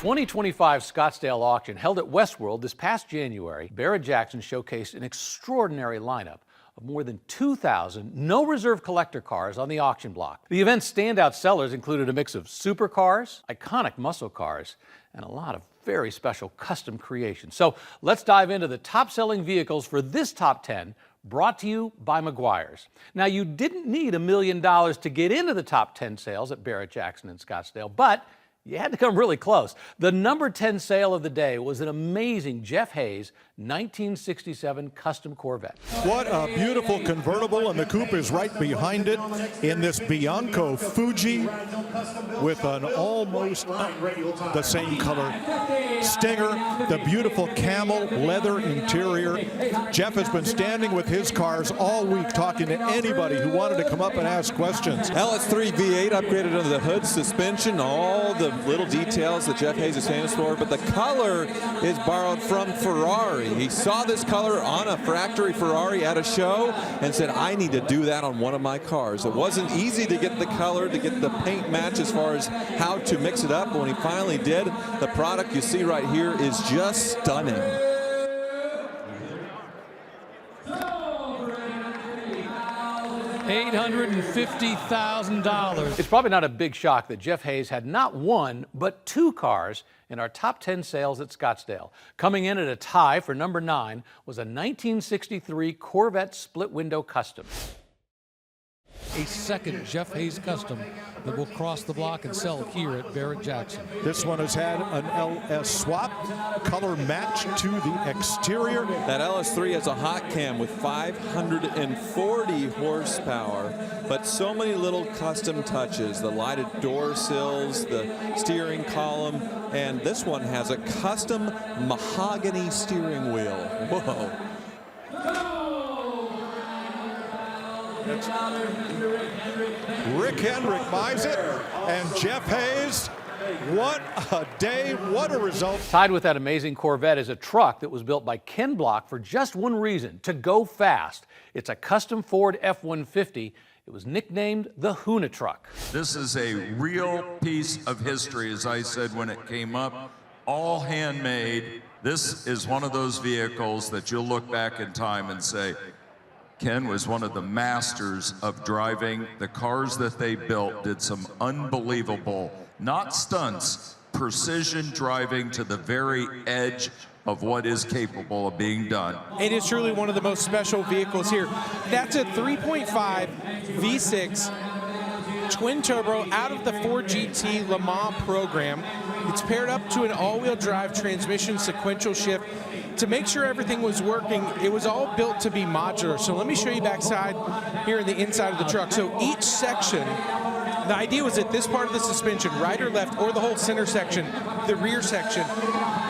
2025 Scottsdale Auction held at Westworld this past January, Barrett-Jackson showcased an extraordinary lineup of more than 2,000 no-reserve collector cars on the auction block. The event's standout sellers included a mix of supercars, iconic muscle cars, and a lot of very special custom creations. So let's dive into the top-selling vehicles for this top 10, brought to you by Meguiar's. Now, you didn't need $1 million to get into the top 10 sales at Barrett-Jackson in Scottsdale, but you had to come really close. The number 10 sale of the day was an amazing Jeff Hayes 1967 custom Corvette. What a beautiful convertible, and the coupe is right behind it in this Bianco Fuji with an almost the same color Stinger, the beautiful camel leather interior. Jeff has been standing with his cars all week talking to anybody who wanted to come up and ask questions. LS3 V8 upgraded under the hood, suspension, all the little details that Jeff Hayes is famous for, but the color is borrowed from Ferrari. He saw this color on a factory Ferrari at a show and said, I need to do that on one of my cars. It wasn't easy to get the color, to get the paint match as far as how to mix it up, but when he finally did, the product you see right here is just stunning. $850,000. It's probably not a big shock that Jeff Hayes had not one, but two cars in our top 10 sales at Scottsdale. Coming in at a tie for number 9 was a 1963 Corvette split window custom. A second Jeff Hayes custom that will cross the block and sell here at Barrett-Jackson. This one has had an LS swap, color match to the exterior. That LS3 has a hot cam with 540 horsepower, but so many little custom touches, the lighted door sills, the steering column, and this one has a custom mahogany steering wheel. Whoa. Rick Hendrick buys it, and Jeff Hayes, what a day, what a result. Tied with that amazing Corvette is a truck that was built by Ken Block for just one reason, to go fast. It's a custom Ford F-150. It was nicknamed the Hoona Truck. This is a real piece of history, as I said when it came up, all handmade. This is one of those vehicles that you'll look back in time and say, Ken was one of the masters of driving. The cars that they built did some unbelievable, not stunts, precision driving to the very edge of what is capable of being done. It is truly one of the most special vehicles here. That's a 3.5 V6 twin turbo out of the Ford GT Le Mans program. It's paired up to an all-wheel drive transmission sequential shift. To make sure everything was working, it was all built to be modular. So let me show you backside here in the inside of the truck. So each section, the idea was that this part of the suspension, right or left, or the whole center section, the rear section,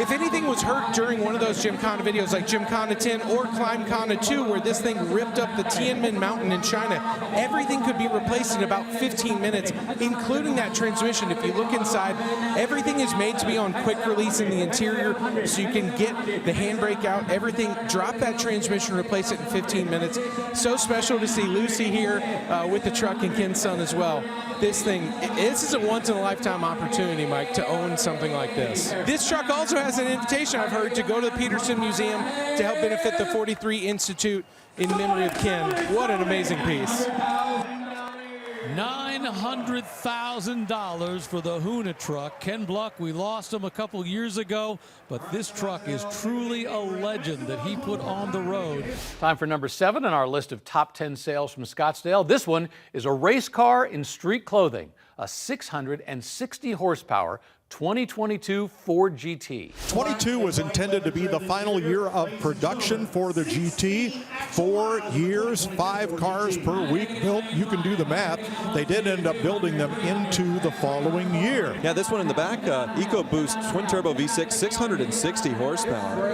if anything was hurt during one of those Gymkhana videos like Gymkhana 10 or Climbkhana 2 where this thing ripped up the Tiananmen Mountain in China, everything could be replaced in about 15 minutes, including that transmission. If you look inside, everything is made to be on quick release in the interior so you can get the handbrake out, everything, drop that transmission, replace it in 15 minutes. So special to see Lucy here with the truck and Ken's son as well. This is a once-in-a-lifetime opportunity, Mike, to own something like this. This truck also has an invitation, I've heard, to go to the Peterson Museum to help benefit the 43 Institute in memory of Ken. What an amazing piece. $900,000 for the Hoona truck. Ken Block, we lost him a couple years ago, but this truck is truly a legend that he put on the road. Time for number 7 on our list of top 10 sales from Scottsdale. This one is a race car in street clothing, a 660 horsepower 2022 Ford GT. 22 was intended to be the final year of production for the GT. 4 years, 5 cars per week built. You can do the math. They did end up building them into the following year. Yeah, this one in the back, EcoBoost twin turbo V6, 660 horsepower.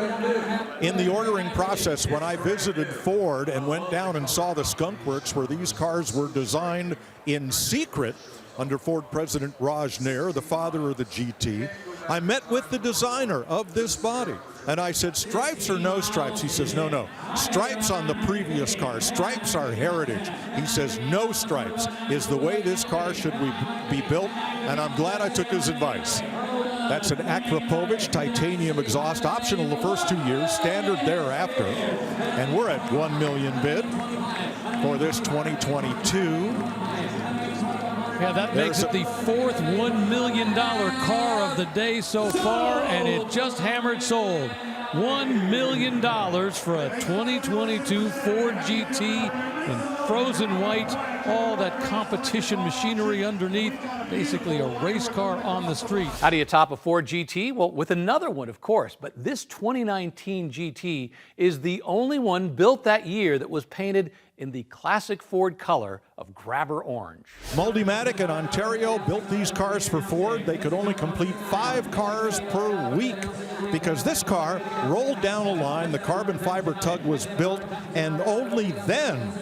In the ordering process, when I visited Ford and went down and saw the Skunk Works where these cars were designed in secret under Ford President Raj Nair, the father of the GT, I met with the designer of this body. And I said, stripes or no stripes? He says, no. Stripes on the previous car. Stripes are heritage. He says, no stripes is the way this car should be built. And I'm glad I took his advice. That's an Akrapovic titanium exhaust, optional the first 2 years, standard thereafter. And we're at $1 million bid for this 2022. Yeah, that makes it the fourth $1 million car of the day so far, and it just hammered sold. $1 million for a 2022 Ford GT in frozen white, all that competition machinery underneath, basically a race car on the street. How do you top a Ford GT? Well, with another one, of course, but this 2019 GT is the only one built that year that was painted in the classic Ford color of grabber orange. Multimatic in Ontario built these cars for Ford. They could only complete 5 cars per week because this car rolled down a line, the carbon fiber tug was built, and only then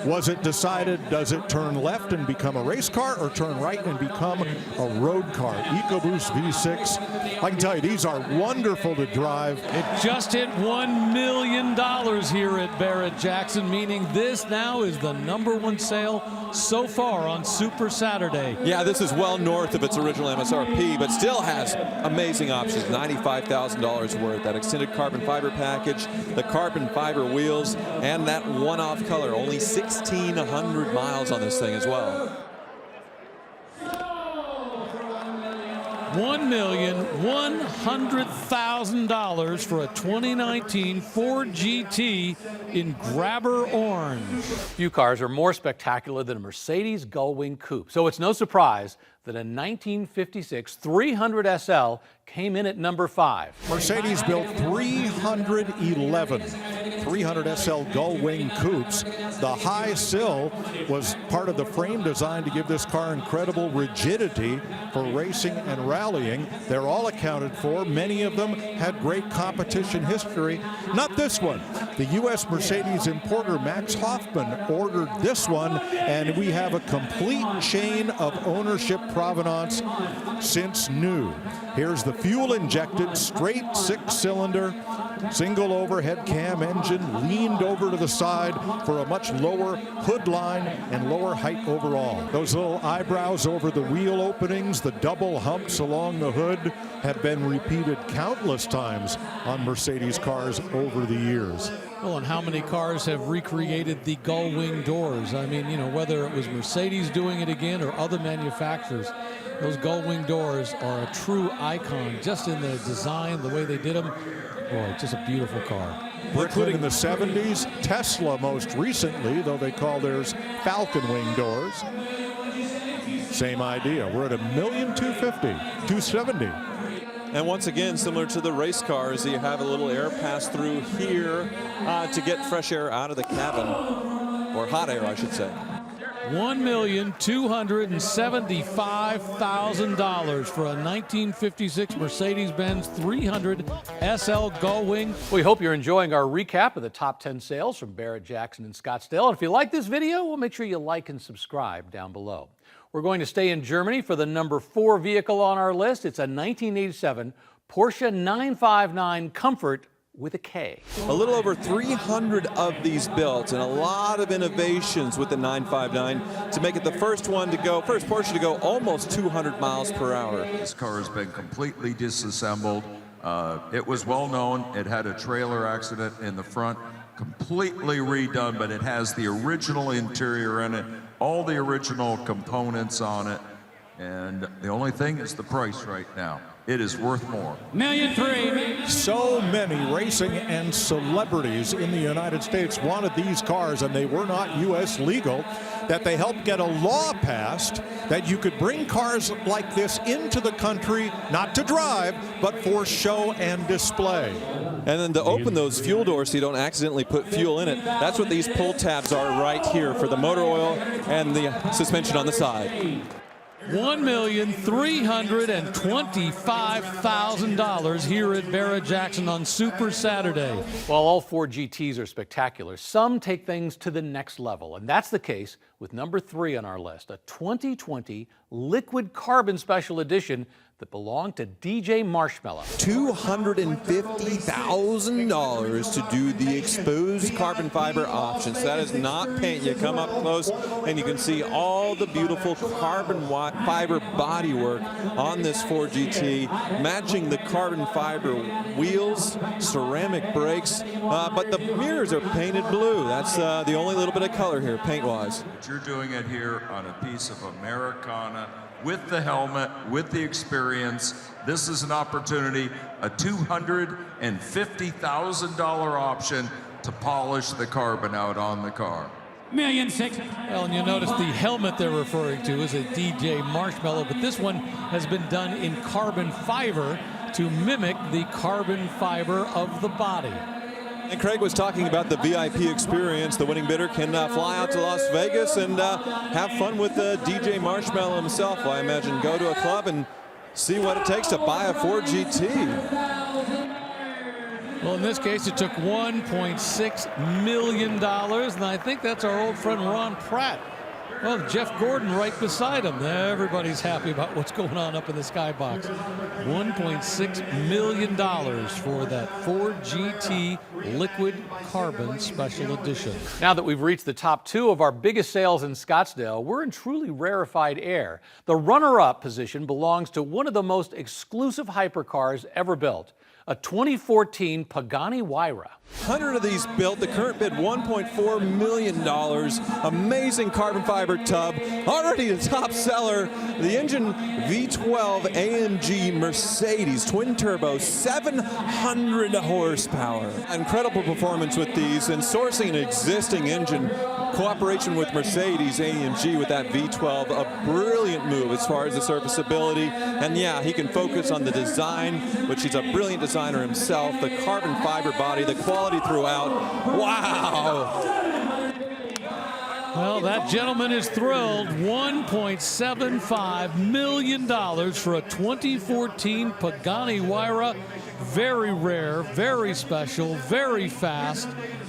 was it decided, does it turn left and become a race car or turn right and become a road car? EcoBoost V6, I can tell you, these are wonderful to drive. It just hit $1 million here at Barrett-Jackson, meaning this now is the #1 sale so far on Super Saturday. Yeah, this is well north of its original MSRP, but still has amazing options. $95,000 worth. That extended carbon fiber package, the carbon fiber wheels, and that one-off color. Only 1,600 miles on this thing as well. $1,100,000 for a 2019 Ford GT in grabber orange. Few cars are more spectacular than a Mercedes Gullwing Coupe, so it's no surprise that a 1956 300 SL came in at number 5. Mercedes built 311 300 SL Gullwing Coupes. The high sill was part of the frame design to give this car incredible rigidity for racing and rallying. They're all accounted for. Many of them had great competition history. Not this one. The U.S. Mercedes importer Max Hoffman ordered this one, and we have a complete chain of ownership provenance since new. Here's the fuel-injected, straight 6-cylinder, single overhead cam engine, leaned over to the side for a much lower hood line and lower height overall. Those little eyebrows over the wheel openings, the double humps along the hood have been repeated countless times on Mercedes cars over the years. Well, and how many cars have recreated the gull-wing doors? I mean, you know, whether it was Mercedes doing it again or other manufacturers, those gull-wing doors are a true icon just in the design, the way they did them. Boy, just a beautiful car. Including in the 70s, Tesla most recently, though they call theirs Falcon Wing doors. Same idea. We're at $1,250,270. And once again, similar to the race cars, you have a little air pass through here to get fresh air out of the cabin, or hot air, I should say. $1,275,000 for a 1956 Mercedes-Benz 300 SL Gullwing. We hope you're enjoying our recap of the top 10 sales from Barrett-Jackson and Scottsdale. And if you like this video, well, make sure you like and subscribe down below. We're going to stay in Germany for the number 4 vehicle on our list. It's a 1987 Porsche 959 Comfort with a K. A little over 300 of these built, and a lot of innovations with the 959 to make it the first Porsche to go almost 200 miles per hour. This car has been completely disassembled. It was well known. It had a trailer accident in the front, completely redone, but it has the original interior in it, all the original components on it, and the only thing is the price right now. It is worth more. $1,300,000. So many racing and celebrities in the United States wanted these cars, and they were not U.S. legal, that they helped get a law passed that you could bring cars like this into the country, not to drive, but for show and display. And then to open those fuel doors so you don't accidentally put fuel in it, that's what these pull tabs are right here for the motor oil and the suspension on the side. $1,325,000 here at Barrett-Jackson on Super Saturday. While all Ford GTs are spectacular, some take things to the next level, and that's the case with number 3 on our list, a 2020 Liquid Carbon Special Edition that belonged to DJ Marshmallow. $250,000 to do the exposed carbon fiber options. That is not paint. You come up close and you can see all the beautiful carbon fiber bodywork on this Ford GT, matching the carbon fiber wheels, ceramic brakes, but the mirrors are painted blue. That's the only little bit of color here, paint-wise. But you're doing it here on a piece of Americana, with the helmet, with the experience. This is an opportunity, a $250,000 option to polish the carbon out on the car. $1,600,000. Well, and you notice the helmet they're referring to is a DJ Marshmallow, but this one has been done in carbon fiber to mimic the carbon fiber of the body. And Craig was talking about the VIP experience. The winning bidder can fly out to Las Vegas and have fun with DJ Marshmallow himself. I imagine go to a club and see what it takes to buy a Ford GT. Well, in this case, it took $1.6 million, and I think that's our old friend Ron Pratt. Well, Jeff Gordon right beside him. Everybody's happy about what's going on up in the skybox. $1.6 million for that Ford GT Liquid Carbon Special Edition. Now that we've reached the top 2 of our biggest sales in Scottsdale, we're in truly rarefied air. The runner-up position belongs to one of the most exclusive hypercars ever built, a 2014 Pagani Huayra. 100 of these built. The current bid $1.4 million. Amazing carbon fiber tub. Already the top seller. The engine V12 AMG Mercedes twin turbo, 700 horsepower. Incredible performance with these, and sourcing an existing engine. Cooperation with Mercedes AMG with that V12, a brilliant move as far as the serviceability. And yeah, he can focus on the design, which he's a brilliant designer himself. The carbon fiber body, the quality throughout. Wow. Well, that gentleman is thrilled. $1.75 million for a 2014 Pagani Huayra. Very rare, very special, very fast,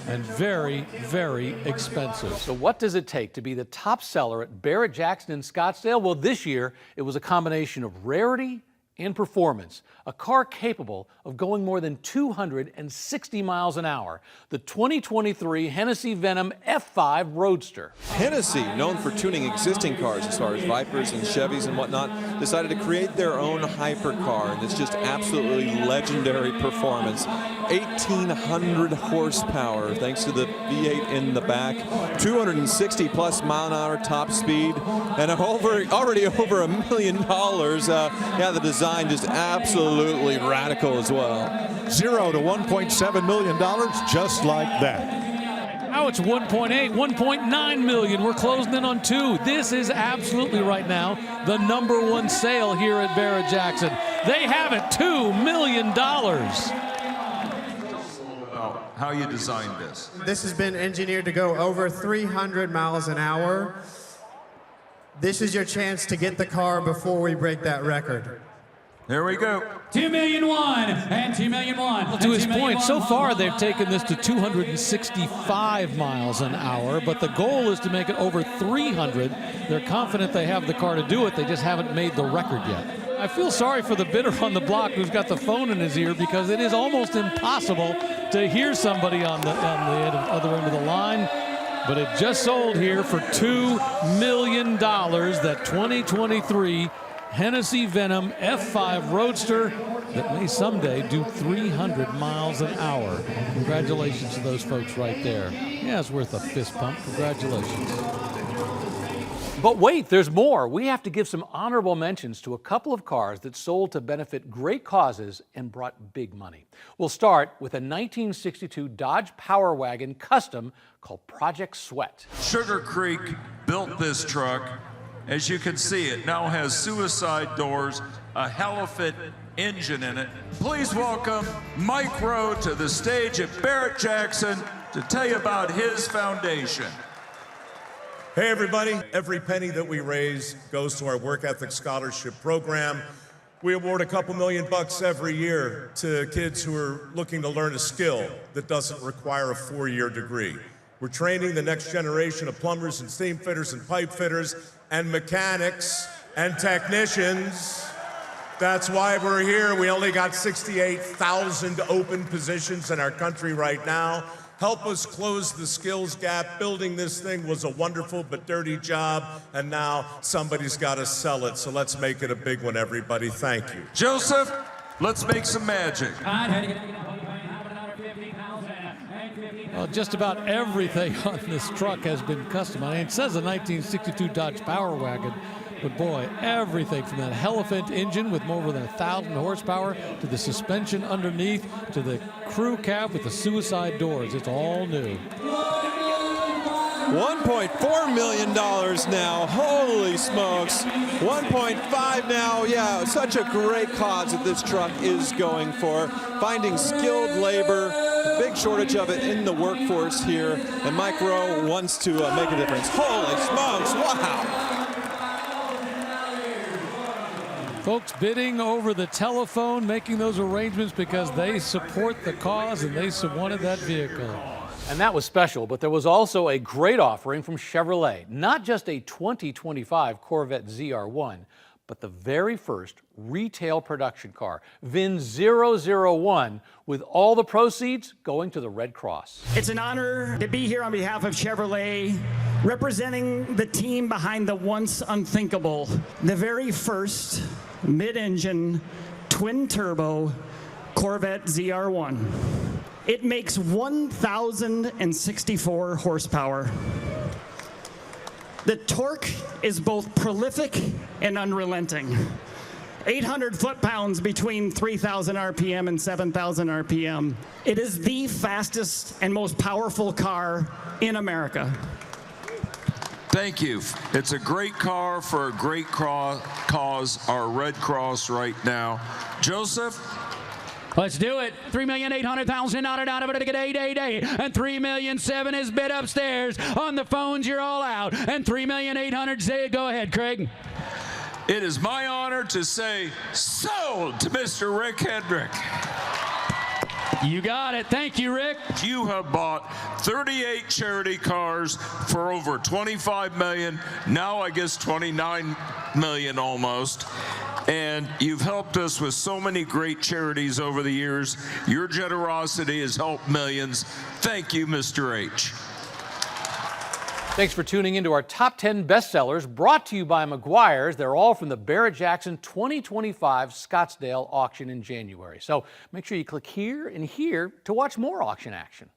and very, very expensive. So what does it take to be the top seller at Barrett-Jackson in Scottsdale? Well, this year it was a combination of rarity and performance, a car capable of going more than 260 miles an hour, the 2023 Hennessy Venom F5 Roadster. Hennessy, known for tuning existing cars as far as Vipers and Chevys and whatnot, decided to create their own hypercar, and it's just absolutely legendary performance. 1,800 horsepower thanks to the V8 in the back, 260 plus mile an hour top speed, and already over $1 million. Yeah, the design just absolutely radical as well. 0 to $1.7 million, just like that. Now it's 1.8, 1.9 million. We're closing in on 2. This is absolutely right now the #1 sale here at Barrett-Jackson. They have it, $2 million. How you designed this? This has been engineered to go over 300 miles an hour. This is your chance to get the car before we break that record. There we go. $2,000,001 and $2,000,001. Well, to his point, so far they've taken this to 265 miles an hour, but the goal is to make it over 300. They're confident they have the car to do it. They just haven't made the record yet. I feel sorry for the bidder on the block who's got the phone in his ear, because it is almost impossible to hear somebody on the other end of the line. But it just sold here for $2 million, that 2023 Hennessy Venom F5 Roadster that may someday do 300 miles an hour. Congratulations to those folks right there. Yeah, it's worth a fist pump. Congratulations. But wait, there's more. We have to give some honorable mentions to a couple of cars that sold to benefit great causes and brought big money. We'll start with a 1962 Dodge Power Wagon Custom called Project Sweat. Sugar Creek built this truck. As you can see, it now has suicide doors, a hell-fit engine in it. Please welcome Mike Rowe to the stage at Barrett-Jackson to tell you about his foundation. Hey everybody, every penny that we raise goes to our work ethic scholarship program. We award a couple $1 million every year to kids who are looking to learn a skill that doesn't require a 4-year degree. We're training the next generation of plumbers and steam fitters and pipe fitters and mechanics and technicians That's why we're here. We only got 68,000 open positions in our country right now. Help us close the skills gap. Building this thing was a wonderful but dirty job, and now somebody's got to sell it. So let's make it a big one, everybody. Thank you. Joseph, let's make some magic. Well, just about everything on this truck has been customized. It says a 1962 Dodge Power Wagon, but boy, everything from that Elephant engine with more than 1,000 horsepower to the suspension underneath to the crew cab with the suicide doors. It's all new. $1.4 million now. Holy smokes. 1.5 now. Yeah, such a great cause that this truck is going for. Finding skilled labor, big shortage of it in the workforce here. And Mike Rowe wants to make a difference. Holy smokes, wow. Folks bidding over the telephone, making those arrangements because they support the cause and they wanted that vehicle. And that was special, but there was also a great offering from Chevrolet. Not just a 2025 Corvette ZR1, but the very first retail production car, VIN 001, with all the proceeds going to the Red Cross. It's an honor to be here on behalf of Chevrolet, representing the team behind the once unthinkable, the very first mid-engine, twin-turbo Corvette ZR1. It makes 1,064 horsepower. The torque is both prolific and unrelenting. 800 foot-pounds between 3,000 RPM and 7,000 RPM. It is the fastest and most powerful car in America. Thank you. It's a great car for a great cause, our Red Cross right now. Joseph? Let's do it. 3,800,000 out of it. And 3,000,007 is bid upstairs. On the phones, you're all out. And 3,800,000. Say it. Go ahead, Craig. It is my honor to say sold to Mr. Rick Hendrick. You got it. Thank you, Rick. You have bought 38 charity cars for over 25 million. Now I guess 29 million almost. And you've helped us with so many great charities over the years. Your generosity has helped millions. Thank you, Mr. H. Thanks for tuning into our top 10 bestsellers brought to you by Meguiar's. They're all from the Barrett-Jackson 2025 Scottsdale auction in January. So make sure you click here and here to watch more auction action.